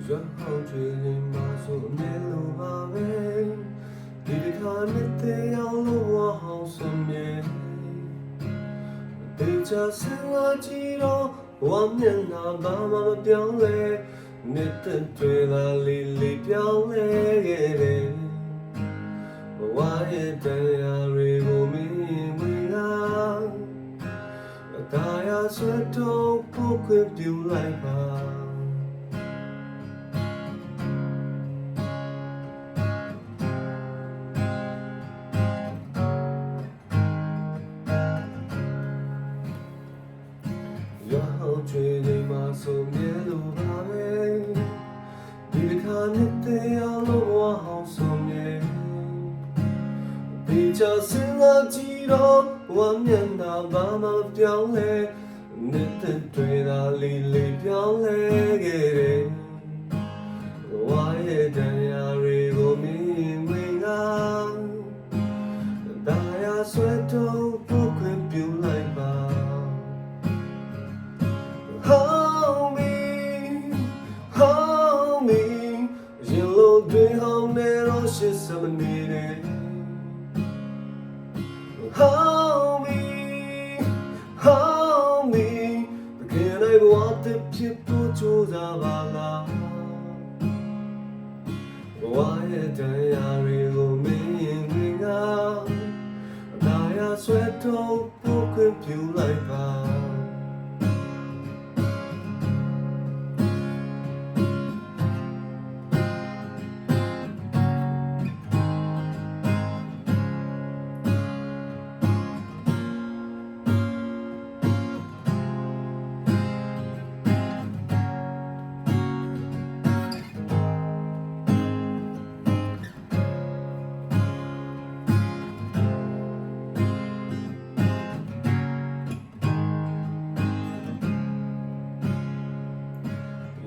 ရွာဟောင်းချွေရင်မဆိုအမြဲလိုပါပဲဒီတစ်ခါနဲ့တဲ့အောင်လို့ဝါဟောင်းစမြဲတေချာစင်လာကြည့်တော့ဝမ်းမျက်နှာဘာမှမပြောင်းလဲနေတဲ့တွေ့လာလေးလေးပြောင်းလဲခဲ့တယ်ဘဝရဲ့တရားတွေကိုမင်းဝင်လာဒါရဆွတ်တော့ပို့ခွင့်ပြုလိုက်ပါရွာဟောင်းချွေရင်မဆိုမြဲလိုပါပဲဒီတစ်ခါနဲ့တဲ့အောင်လို့ဝါဟောင်းဆိုမြဲဒီချာစင်လာကြည့်တော့ဝမ်းမျက်နှာဘာမှမပြောင်းလဲနေတဲ့တွေ့တာလေးလေးပြောင်းလဲခဲ့တယ်ဝါရဲ့တရားတွေကိုမင်းဝင်ကဒါရဆွဲတော့ပို့ခွင့်ပြုလိုက်ပါShe's some needed. Hold me. Can I want the people to the bala? Why diary will mean out? I sweat to book you like that.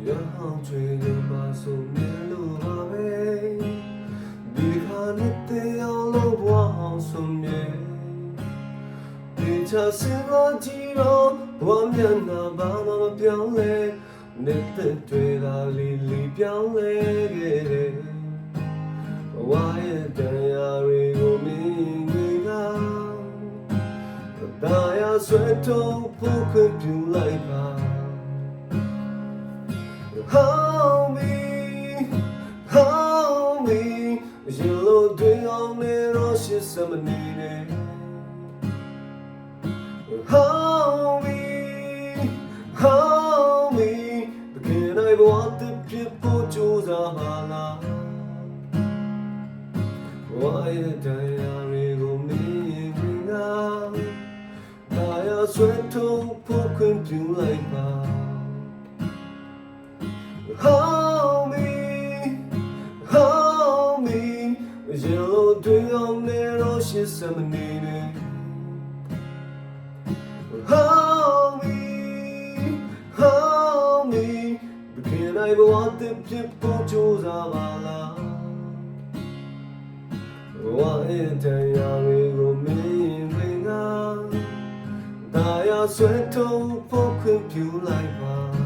ရွာဟောင်းချွေရင်မဆိုမြဲလိုပါပဲဒီခါနဲ့တဲ့အောင်လို့ဘွားဟောင်းဆိုမြဲဒီချာစင်လာကြည့်တော့ဝမ်းမျက်နှာဘာမှမပြောင်းလဲနေတဲ့တွေ့တာလေးလေးပြောင်းလဲခဲ့တယ်ဘဝရဲ့တရားတွေကိုမင်းတွေကဒါရဆွဲတော့ဖို့ခွင့်ပြုလိုက်ပါHold me, yellow day on it, oh, she's some needed. Hold me, but can I want the people to the hala? Why the diary go moving out? I sweat to poke you like that.Hold me, yellow day on it, oh, she's some needed. Hold me, but can I want the people to the bala? Why diary go moving out? I sweat to poke you like that.